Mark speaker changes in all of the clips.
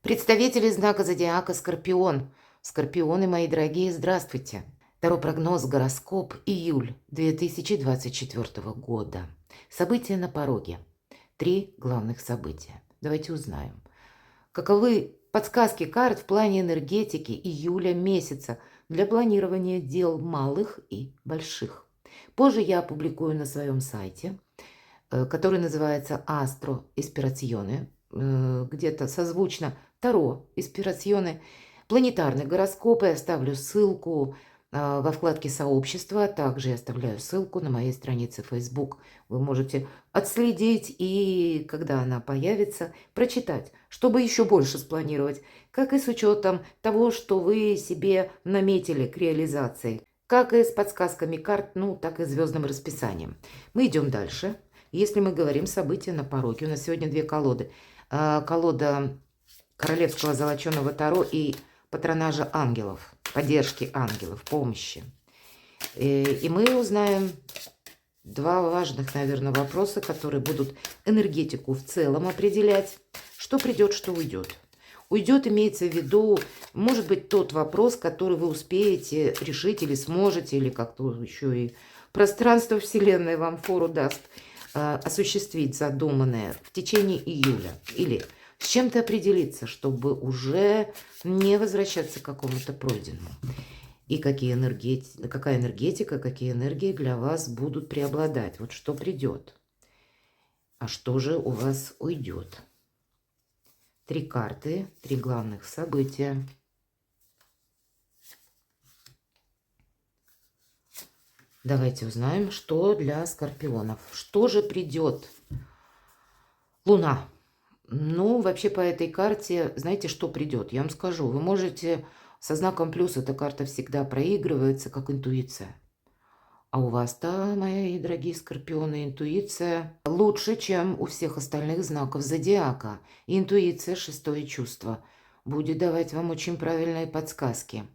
Speaker 1: Представители знака зодиака Скорпион. Скорпионы, мои дорогие, здравствуйте. Второй прогноз, гороскоп, июль 2024 года. События на пороге. 3 главных события. Давайте узнаем. Каковы подсказки карт в плане энергетики июля месяца для планирования дел малых и больших. Позже я опубликую на своем сайте, который называется Астро Испирационе, где-то созвучно Таро Испирационе, планетарные гороскопы. Я оставлю ссылку во вкладке сообщества, также я оставляю ссылку на моей странице Facebook. Вы можете отследить и, когда она появится, прочитать, чтобы еще больше спланировать, как и с учетом того, что вы себе наметили к реализации, как и с подсказками карт, ну, так и звездным расписанием. Мы идем дальше. Если мы говорим события на пороге, у нас сегодня две колоды. Колода Королевского золоченого Таро и патронажа ангелов, поддержки ангелов, помощи. И мы узнаем два важных, наверное, вопроса, которые будут энергетику в целом определять, что придет, что уйдет. Уйдет, имеется в виду, может быть, тот вопрос, который вы успеете решить или сможете, или как-то еще и пространство Вселенной вам фору даст осуществить задуманное в течение июля. Или с чем-то определиться, чтобы уже не возвращаться к какому-то пройденному. И какая энергетика, какие энергии для вас будут преобладать. Вот что придет. А что же у вас уйдет? 3 карты, 3 главных события. Давайте узнаем, что для скорпионов. Что же придет? Луна. Ну, вообще по этой карте, знаете, что придет? Я вам скажу. Вы можете со знаком плюс, эта карта всегда проигрывается, как интуиция. А у вас-то, мои дорогие скорпионы, интуиция лучше, чем у всех остальных знаков зодиака. Интуиция, шестое чувство, будет давать вам очень правильные подсказки.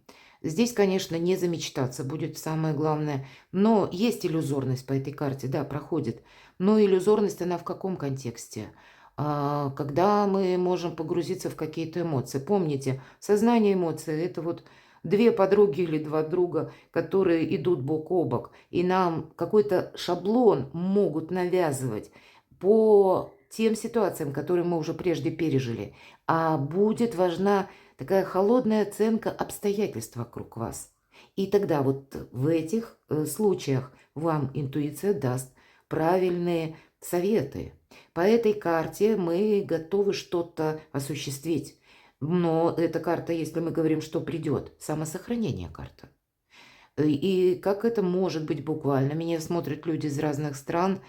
Speaker 1: Здесь, конечно, не замечтаться будет самое главное. Но есть иллюзорность по этой карте, да, проходит. Но иллюзорность, она в каком контексте? Когда мы можем погрузиться в какие-то эмоции. Помните, сознание эмоций – это вот две подруги или два друга, которые идут бок о бок, и нам какой-то шаблон могут навязывать по тем ситуациям, которые мы уже прежде пережили. А будет важна такая холодная оценка обстоятельств вокруг вас. И тогда вот в этих случаях вам интуиция даст правильные советы. По этой карте мы готовы что-то осуществить. Но эта карта, если мы говорим, что придет, самосохранение карта. И как это может быть буквально? Меня смотрят люди из разных стран.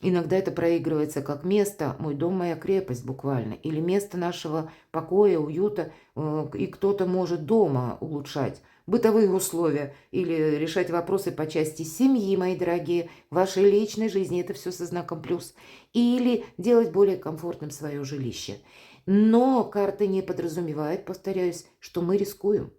Speaker 1: Иногда это проигрывается как место, мой дом, моя крепость буквально. Или место нашего покоя, уюта. И кто-то может дома улучшать бытовые условия или решать вопросы по части семьи, мои дорогие, вашей личной жизни. Это все со знаком плюс. Или делать более комфортным свое жилище. Но карта не подразумевает, повторяюсь, что мы рискуем.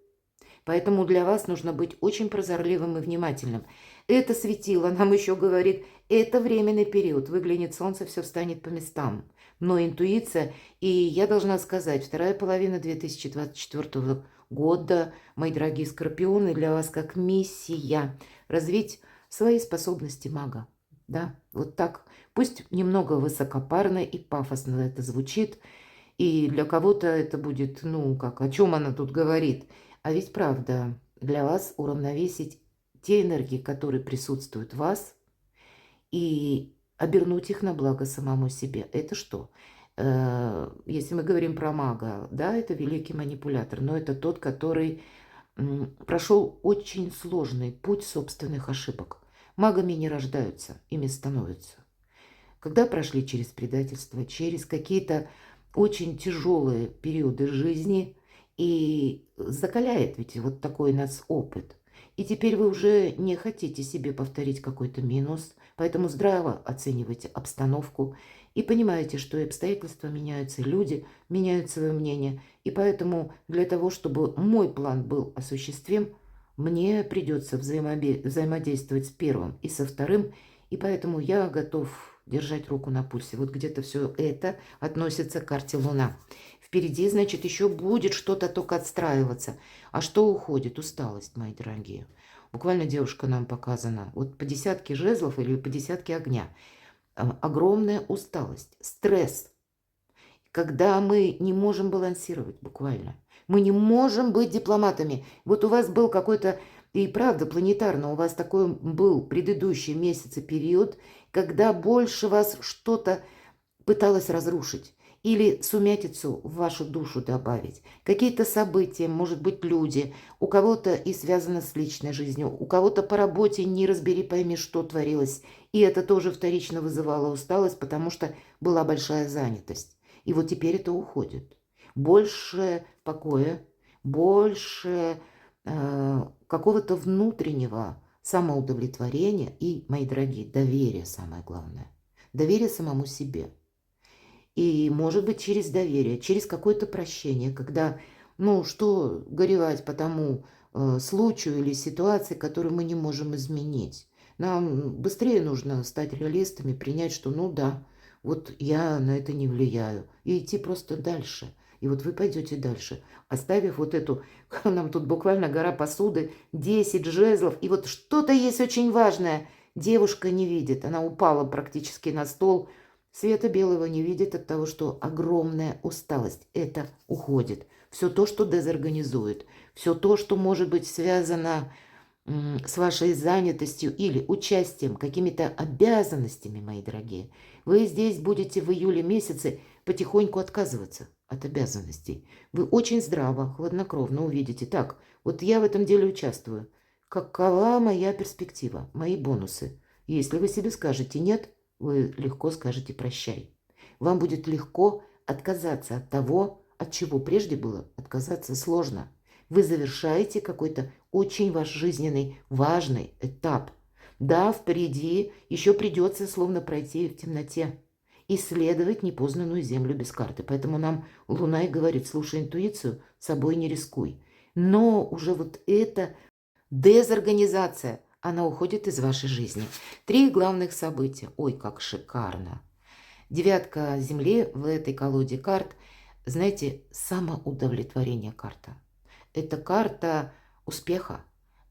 Speaker 1: Поэтому для вас нужно быть очень прозорливым и внимательным. Это светило нам еще говорит, это временный период, выглянет солнце, все встанет по местам. Но интуиция, и я должна сказать, вторая половина 2024 года, мои дорогие скорпионы, для вас как миссия развить свои способности мага. Да, вот так. Пусть немного высокопарно и пафосно это звучит, и для кого-то это будет, ну, как, о чем она тут говорит. А ведь правда, для вас уравновесить те энергии, которые присутствуют в вас, и обернуть их на благо самому себе. Это что? Если мы говорим про мага, да, это великий манипулятор, но это тот, который прошел очень сложный путь собственных ошибок. Магами не рождаются, ими становятся. Когда прошли через предательство, через какие-то очень тяжелые периоды жизни, и закаляет ведь вот такой нас опыт. И теперь вы уже не хотите себе повторить какой-то минус, поэтому здраво оценивайте обстановку и понимаете, что и обстоятельства меняются, и люди меняют свое мнение. И поэтому для того, чтобы мой план был осуществим, мне придется взаимодействовать с первым и со вторым, и поэтому я готов держать руку на пульсе. Вот где-то все это относится к карте Луна. Впереди, значит, еще будет что-то только отстраиваться. А что уходит? Усталость, мои дорогие. Буквально девушка нам показана. Вот по десятке жезлов или по десятке огня. Огромная усталость, стресс. Когда мы не можем балансировать буквально. Мы не можем быть дипломатами. Вот у вас был какой-то, и правда планетарно, у вас такой был предыдущий месяц и период, когда больше вас что-то пыталось разрушить или сумятицу в вашу душу добавить. Какие-то события, может быть, люди, у кого-то и связано с личной жизнью, у кого-то по работе не разбери, пойми, что творилось. И это тоже вторично вызывало усталость, потому что была большая занятость. И вот теперь это уходит. Больше покоя, больше какого-то внутреннего самоудовлетворения и, мои дорогие, доверия самое главное. Доверие самому себе. И, может быть, через доверие, через какое-то прощение, когда, ну, что горевать по тому случаю или ситуации, которую мы не можем изменить. Нам быстрее нужно стать реалистами, принять, что, ну да, вот я на это не влияю, и идти просто дальше. И вот вы пойдете дальше, оставив вот эту, нам тут буквально гора посуды, 10 жезлов, и вот что-то есть очень важное. Девушка не видит, она упала практически на стол, света белого не видит от того, что огромная усталость. Это уходит. Все то, что дезорганизует, все то, что может быть связано с вашей занятостью или участием, какими-то обязанностями, мои дорогие. Вы здесь будете в июле месяце потихоньку отказываться от обязанностей. Вы очень здраво, хладнокровно увидите. Так, вот я в этом деле участвую. Какова моя перспектива, мои бонусы? Если вы себе скажете «нет», вы легко скажете «прощай». Вам будет легко отказаться от того, от чего прежде было отказаться сложно. Вы завершаете какой-то очень ваш жизненный важный этап. Да, впереди еще придется словно пройти в темноте, исследовать непознанную землю без карты. Поэтому нам Луна и говорит: слушай интуицию, собой не рискуй. Но уже вот эта дезорганизация, она уходит из вашей жизни. 3 главных события. Ой, как шикарно. Девятка Земли в этой колоде карт. Знаете, самоудовлетворение карта. Это карта успеха,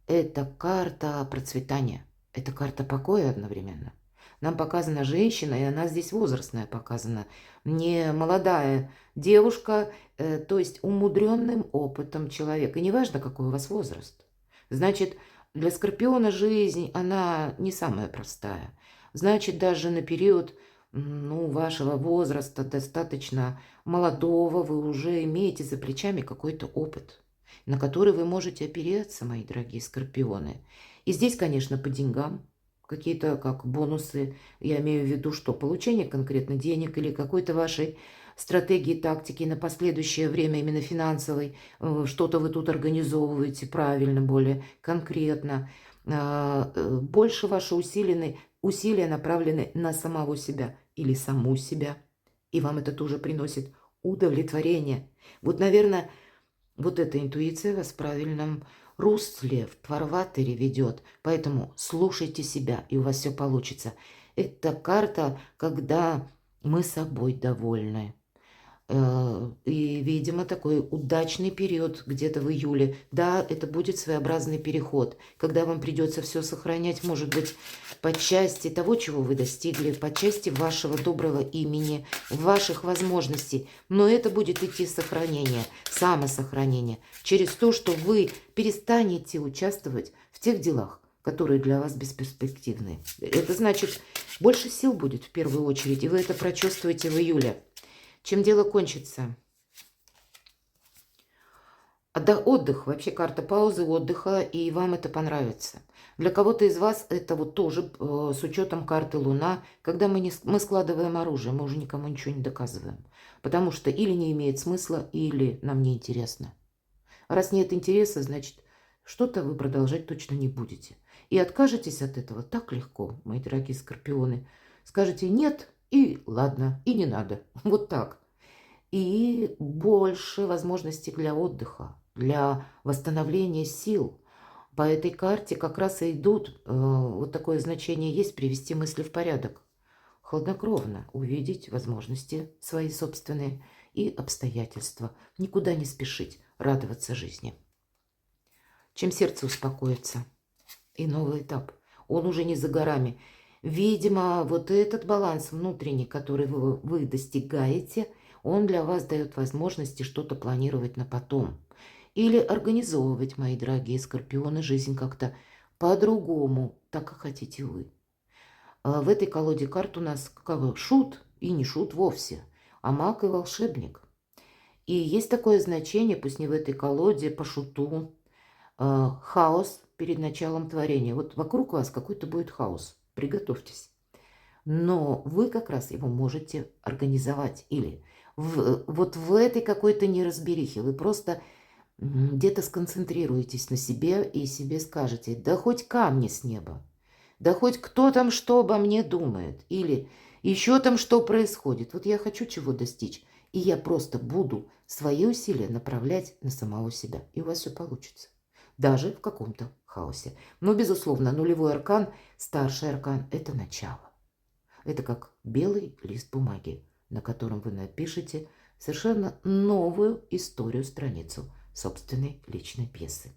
Speaker 1: это карта процветания, это карта покоя одновременно. Нам показана женщина, и она здесь возрастная показана, не молодая девушка, то есть умудренным опытом человека. И неважно, какой у вас возраст. Значит, для Скорпиона жизнь, она не самая простая. Значит, даже на период вашего возраста, достаточно молодого, вы уже имеете за плечами какой-то опыт, на который вы можете опереться, мои дорогие скорпионы. И здесь, конечно, по деньгам, какие-то как бонусы, я имею в виду, что получение конкретно денег или какой-то вашей стратегии, тактики на последующее время, именно финансовой, что-то вы тут организовываете правильно, более конкретно. Больше ваши усилия направлены на самого себя или саму себя, и вам это тоже приносит удовлетворение. Вот, наверное, вот эта интуиция вас в правильном русле, в фарватере ведет. Поэтому слушайте себя, и у вас все получится. Это карта, когда мы собой довольны. И, видимо, такой удачный период где-то в июле. Да, это будет своеобразный переход, когда вам придется все сохранять, может быть, по части того, чего вы достигли, по части вашего доброго имени, ваших возможностей. Но это будет идти сохранение, самосохранение, через то, что вы перестанете участвовать в тех делах, которые для вас бесперспективны. Это значит, больше сил будет в первую очередь, и вы это прочувствуете в июле. Чем дело кончится? Отдых, вообще карта паузы, отдыха, и вам это понравится. Для кого-то из вас это вот тоже с учетом карты Луна, когда мы складываем оружие, мы уже никому ничего не доказываем. Потому что или не имеет смысла, или нам не интересно. Раз нет интереса, значит, что-то вы продолжать точно не будете. И откажетесь от этого так легко, мои дорогие скорпионы. Скажете «нет», и ладно, и не надо. Вот так. И больше возможностей для отдыха, для восстановления сил. По этой карте как раз и идут, вот такое значение есть, привести мысли в порядок. Хладнокровно увидеть возможности свои собственные и обстоятельства. Никуда не спешить, радоваться жизни. Чем сердце успокоится. И новый этап. Он уже не за горами. Видимо, вот этот баланс внутренний, который вы достигаете, он для вас дает возможности что-то планировать на потом. Или организовывать, мои дорогие скорпионы, жизнь как-то по-другому, так как хотите вы. В этой колоде карт у нас каково? Шут и не шут вовсе, а маг и волшебник. И есть такое значение, пусть не в этой колоде, по шуту, хаос перед началом творения. Вот вокруг вас какой-то будет хаос, приготовьтесь. Но вы как раз его можете организовать. Или вот в этой какой-то неразберихе вы просто где-то сконцентрируетесь на себе и себе скажете: да хоть камни с неба, да хоть кто там что обо мне думает, или еще там что происходит. Вот я хочу чего достичь, и я просто буду свои усилия направлять на самого себя. И у вас все получится. Даже в каком-то хаосе. Но, безусловно, нулевой аркан, старший аркан – это начало. Это как белый лист бумаги, на котором вы напишете совершенно новую историю, страницу собственной личной пьесы.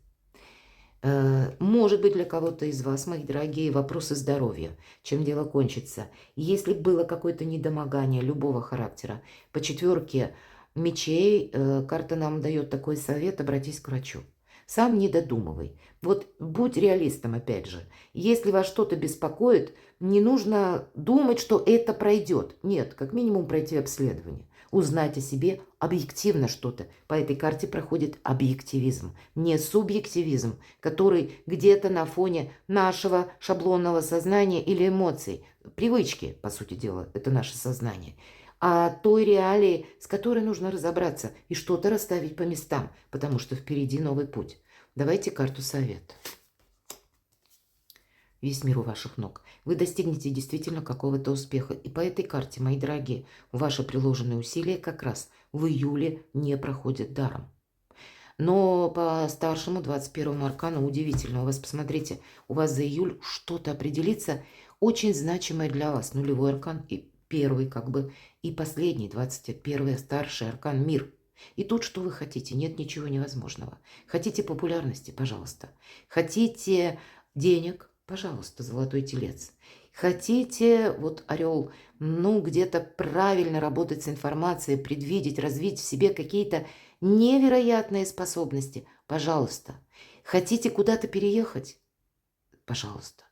Speaker 1: Может быть, для кого-то из вас, мои дорогие, вопросы здоровья, чем дело кончится. Если было какое-то недомогание любого характера, по четверке мечей карта нам дает такой совет: обратись к врачу. Сам не додумывай. Вот будь реалистом, опять же. Если вас что-то беспокоит, не нужно думать, что это пройдет. Нет, как минимум пройти обследование. Узнать о себе объективно что-то. По этой карте проходит объективизм, не субъективизм, который где-то на фоне нашего шаблонного сознания или эмоций. Привычки, по сути дела, это наше сознание. А той реалии, с которой нужно разобраться и что-то расставить по местам, потому что впереди новый путь. Давайте карту совета. Весь мир у ваших ног. Вы достигнете действительно какого-то успеха. И по этой карте, мои дорогие, ваши приложенные усилия как раз в июле не проходят даром. Но по старшему 21-му аркану удивительно. У вас, посмотрите, у вас за июль что-то определится очень значимое для вас. Нулевой аркан и первый как бы, и последний, 21-й старший аркан — мир. И тут что вы хотите? Нет ничего невозможного. Хотите популярности? Пожалуйста. Хотите денег? Пожалуйста, золотой телец. Хотите, вот орел, ну где-то правильно работать с информацией, предвидеть, развить в себе какие-то невероятные способности? Пожалуйста. Хотите куда-то переехать? Пожалуйста.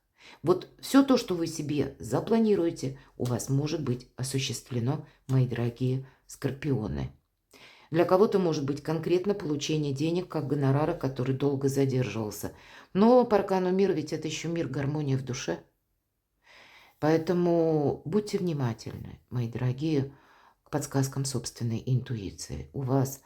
Speaker 1: Вот все то, что вы себе запланируете, у вас может быть осуществлено, мои дорогие скорпионы. Для кого-то может быть конкретно получение денег как гонорара, который долго задерживался. Но по аркану мира ведь это еще мир, гармония в душе. Поэтому будьте внимательны, мои дорогие, к подсказкам собственной интуиции. У вас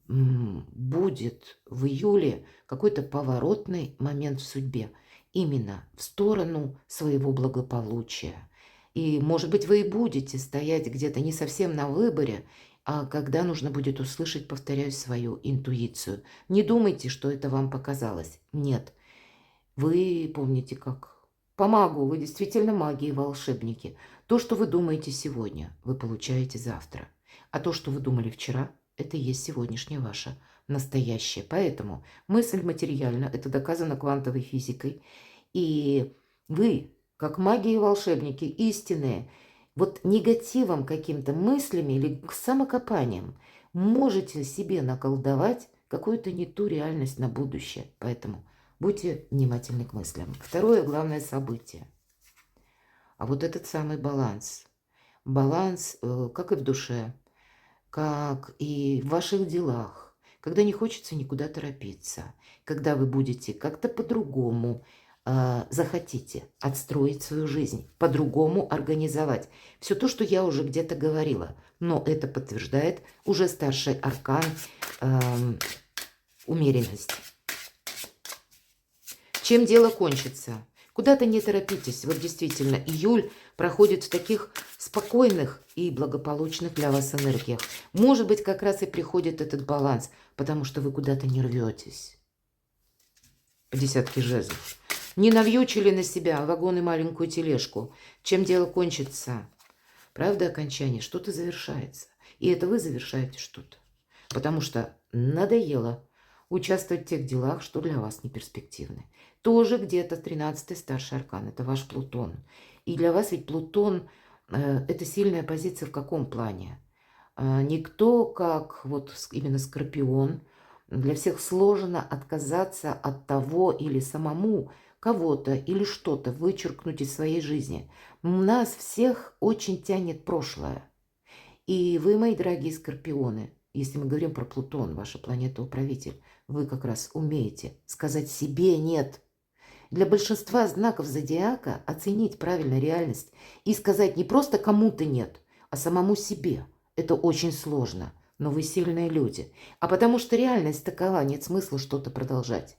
Speaker 1: будет в июле какой-то поворотный момент в судьбе. Именно в сторону своего благополучия. И, может быть, вы и будете стоять где-то не совсем на выборе, а когда нужно будет услышать, повторяюсь, свою интуицию. Не думайте, что это вам показалось. Нет. Вы помните, как по магу, вы действительно маги и волшебники. То, что вы думаете сегодня, вы получаете завтра. А то, что вы думали вчера, это и есть сегодняшнее ваше настоящее. Поэтому мысль материальна, это доказано квантовой физикой. И вы, как маги и волшебники, истинные, вот негативом каким-то, мыслями или самокопанием можете себе наколдовать какую-то не ту реальность на будущее. Поэтому будьте внимательны к мыслям. Второе главное событие. А вот этот самый баланс. Баланс как и в душе, как и в ваших делах. Когда не хочется никуда торопиться. Когда вы будете как-то по-другому захотите отстроить свою жизнь, по-другому организовать. Все то, что я уже где-то говорила. Но это подтверждает уже старший аркан умеренность. Чем дело кончится? Куда-то не торопитесь. Вот действительно, июль проходит в таких спокойных и благополучных для вас энергиях. Может быть, как раз и приходит этот баланс, потому что вы куда-то не рветесь. По десятке жезлов. Не навьючили на себя вагон и маленькую тележку. Чем дело кончится? Правда, окончание, что-то завершается. И это вы завершаете что-то. Потому что надоело участвовать в тех делах, что для вас не перспективны. Тоже где-то 13-й старший аркан. Это ваш Плутон. И для вас ведь Плутон это сильная позиция в каком плане? Никто, как вот именно Скорпион, для всех сложно отказаться от того или самому кого-то или что-то вычеркнуть из своей жизни. Нас всех очень тянет прошлое. И вы, мои дорогие скорпионы, если мы говорим про Плутон, ваша планета-управитель, вы как раз умеете сказать себе «нет». Для большинства знаков зодиака оценить правильно реальность и сказать не просто кому-то «нет», а самому себе. Это очень сложно, но вы сильные люди. А потому что реальность такова, нет смысла что-то продолжать.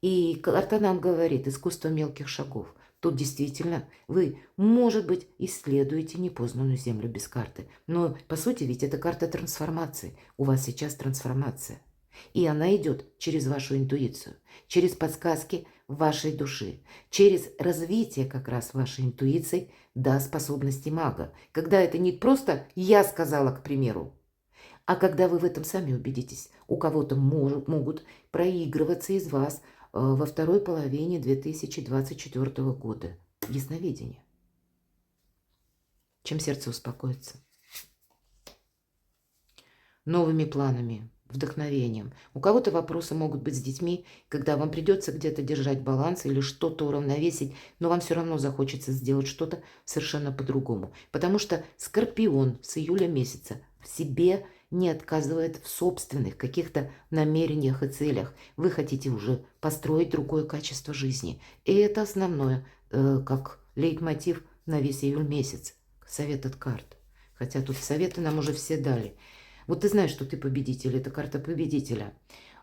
Speaker 1: И карта нам говорит «искусство мелких шагов». Тут действительно вы, может быть, исследуете непознанную землю без карты. Но, по сути, ведь это карта трансформации. У вас сейчас трансформация. И она идет через вашу интуицию, через подсказки вашей души, через развитие как раз вашей интуиции до способности мага. Когда это не просто «я сказала», к примеру, а когда вы в этом сами убедитесь. У кого-то могут проигрываться из вас во второй половине 2024 года. Ясновидение. Чем сердце успокоится? Новыми планами, вдохновением. У кого-то вопросы могут быть с детьми, когда вам придется где-то держать баланс или что-то уравновесить, но вам все равно захочется сделать что-то совершенно по-другому. Потому что Скорпион с июля месяца в себе не отказывает в собственных каких-то намерениях и целях. Вы хотите уже построить другое качество жизни. И это основное, как лейтмотив на весь июль месяц. Совет от карт. Хотя тут советы нам уже все дали. Вот ты знаешь, что ты победитель, это карта победителя.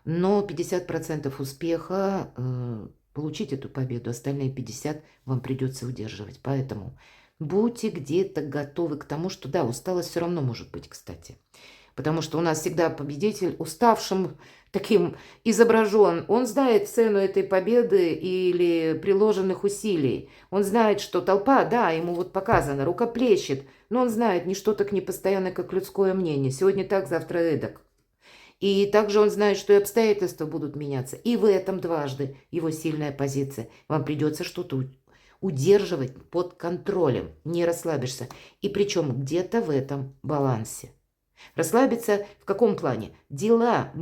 Speaker 1: Но 50% успеха получить эту победу, остальные 50% вам придется удерживать. Поэтому будьте где-то готовы к тому, что да, усталость все равно может быть, кстати. Потому что у нас всегда победитель уставшим таким изображен. Он знает цену этой победы или приложенных усилий. Он знает, что толпа, да, ему вот показано, рукоплещет. Но он знает, ничто так не постоянно, как людское мнение. Сегодня так, завтра эдак. И также он знает, что и обстоятельства будут меняться. И в этом дважды его сильная позиция. Вам придется что-то удерживать под контролем. Не расслабишься. И причем где-то в этом балансе. Расслабиться в каком плане? Дела.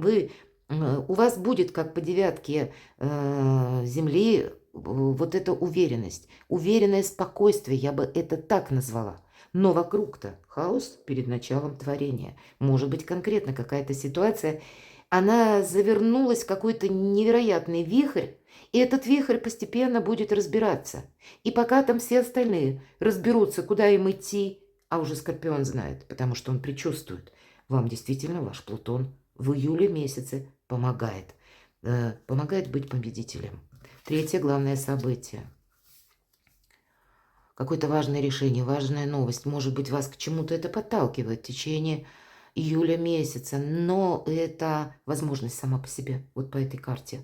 Speaker 1: У вас будет, как по девятке Земли, вот эта уверенность. Уверенное спокойствие, я бы это так назвала. Но вокруг-то хаос перед началом творения. Может быть, конкретно какая-то ситуация, она завернулась в какой-то невероятный вихрь, и этот вихрь постепенно будет разбираться. И пока там все остальные разберутся, куда им идти, а уже Скорпион знает, потому что он предчувствует, вам действительно ваш Плутон в июле месяце помогает. Помогает быть победителем. Третье главное событие. Какое-то важное решение, важная новость. Может быть, вас к чему-то это подталкивает в течение июля месяца, но это возможность сама по себе, вот по этой карте.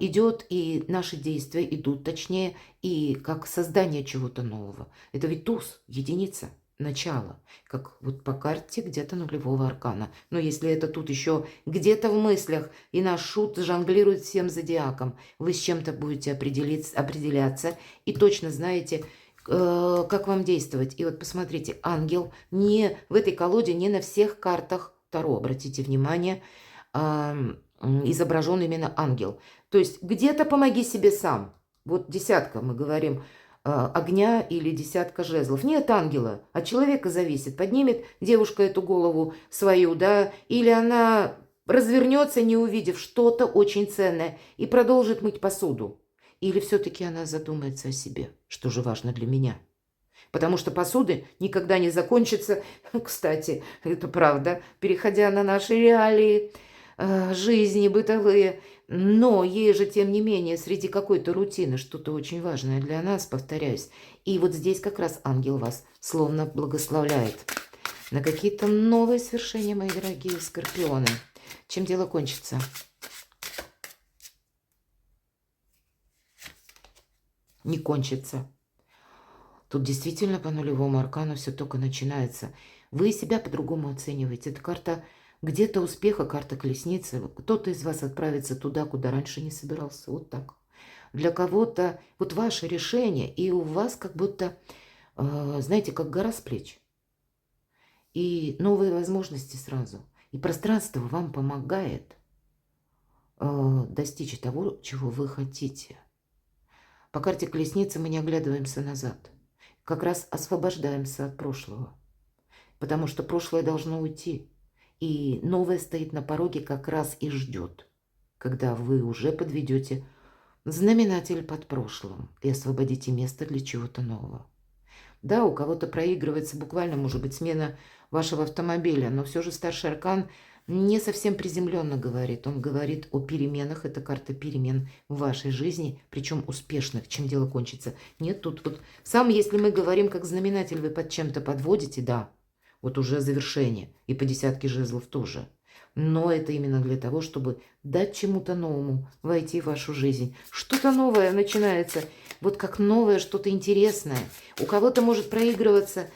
Speaker 1: Идет, и наши действия идут, точнее, и как создание чего-то нового. Это ведь туз, единица, начало, как вот по карте где-то нулевого аркана. Но если это тут еще где-то в мыслях, и наш шут жонглирует всем зодиаком, вы с чем-то будете определяться и точно знаете, как вам действовать. И вот посмотрите, ангел не в этой колоде, не на всех картах Таро, обратите внимание, изображен именно ангел. То есть где-то помоги себе сам. Вот десятка, мы говорим, огня или десятка жезлов. Не от ангела, от человека зависит. Поднимет девушка эту голову свою, да, или она развернется, не увидев что-то очень ценное, и продолжит мыть посуду. Или все-таки она задумается о себе, что же важно для меня. Потому что посуды никогда не закончатся. Кстати, это правда, переходя на наши реалии жизни бытовые. Но ей же, тем не менее, среди какой-то рутины что-то очень важное для нас, повторяюсь. И вот здесь как раз ангел вас словно благословляет на какие-то новые свершения, мои дорогие скорпионы. Чем дело кончится? Не кончится. Тут действительно по нулевому аркану все только начинается. Вы себя по-другому оцениваете. Это карта где-то успеха, карта колесницы. Кто-то из вас отправится туда, куда раньше не собирался. Вот так. Для кого-то вот ваше решение, и у вас как будто, знаете, как гора с плеч. И новые возможности сразу. И пространство вам помогает достичь того, чего вы хотите. По карте колесницы мы не оглядываемся назад. Как раз освобождаемся от прошлого. Потому что прошлое должно уйти. И новое стоит на пороге как раз и ждет, когда вы уже подведете знаменатель под прошлым и освободите место для чего-то нового. Да, у кого-то проигрывается буквально, может быть, смена вашего автомобиля, но все же старший аркан не совсем приземленно говорит. Он говорит о переменах, это карта перемен в вашей жизни, причем успешных, чем дело кончится. Нет, тут вот сам, если мы говорим как знаменатель, вы под чем-то подводите, да, вот уже завершение, и по десятке жезлов тоже. Но это именно для того, чтобы дать чему-то новому войти в вашу жизнь. Что-то новое начинается, вот как новое, что-то интересное. У кого-то может проигрываться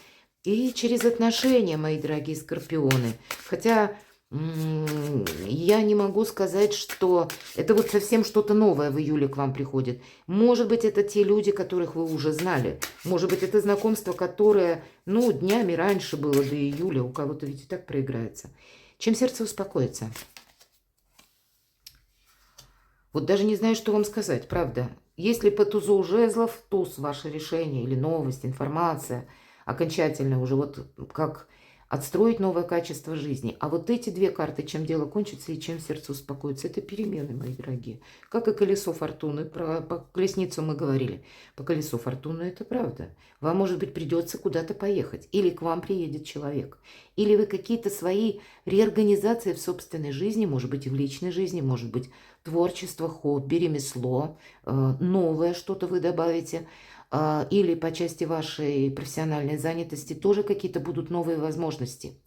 Speaker 1: и через отношения, мои дорогие скорпионы. Хотя я не могу сказать, что это вот совсем что-то новое в июле к вам приходит. Может быть, это те люди, которых вы уже знали. Может быть, это знакомство, которое, ну, днями раньше было до июля. У кого-то ведь и так проиграется. Чем сердце успокоится? Вот даже не знаю, что вам сказать, правда. Если по тузу жезлов, туз ваше решение или новость, информация, окончательно уже вот как отстроить новое качество жизни. А вот эти две карты, чем дело кончится и чем сердце успокоится, это перемены, мои дорогие. Как и колесо фортуны, по колесницу мы говорили. По колесу фортуны это правда. Вам, может быть, придется куда-то поехать. Или к вам приедет человек. Или вы какие-то свои реорганизации в собственной жизни, может быть, и в личной жизни, может быть, творчество, хобби, ремесло, новое что-то вы добавите, или по части вашей профессиональной занятости тоже какие-то будут новые возможности.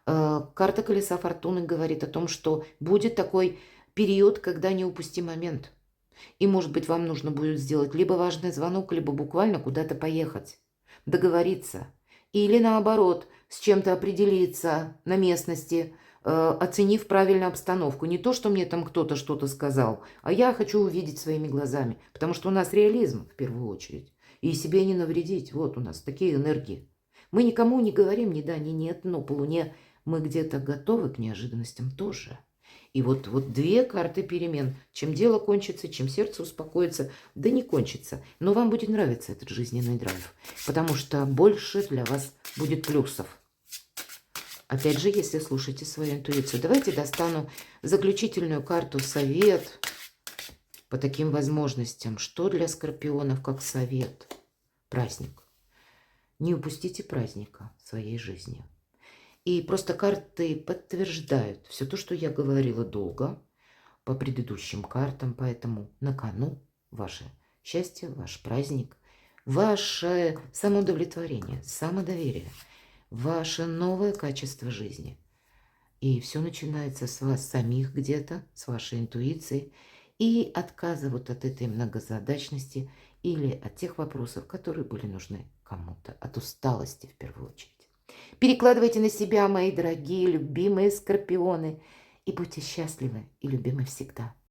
Speaker 1: Карта колеса фортуны говорит о том, что будет такой период, когда не упусти момент. И, может быть, вам нужно будет сделать либо важный звонок, либо буквально куда-то поехать, договориться. Или наоборот, с чем-то определиться на местности, оценив правильно обстановку. Не то, что мне там кто-то что-то сказал, а я хочу увидеть своими глазами. Потому что у нас реализм в первую очередь. И себе не навредить. Вот у нас такие энергии. Мы никому не говорим ни да, ни нет, но по Луне мы где-то готовы к неожиданностям тоже. И вот две карты перемен. Чем дело кончится, чем сердце успокоится, да не кончится. Но вам будет нравиться этот жизненный драйв, потому что больше для вас будет плюсов. Опять же, если слушаете свою интуицию. Давайте достану заключительную карту «Совет» по таким возможностям. Что для скорпионов как совет? Праздник. Не упустите праздника в своей жизни. И просто карты подтверждают все то, что я говорила долго по предыдущим картам. Поэтому на кону ваше счастье, ваш праздник, ваше самоудовлетворение, самодоверие, ваше новое качество жизни. И все начинается с вас самих где-то, с вашей интуицией и отказа вот от этой многозадачности или от тех вопросов, которые были нужны кому-то, от усталости в первую очередь. Перекладывайте на себя, мои дорогие, любимые скорпионы, и будьте счастливы и любимы всегда.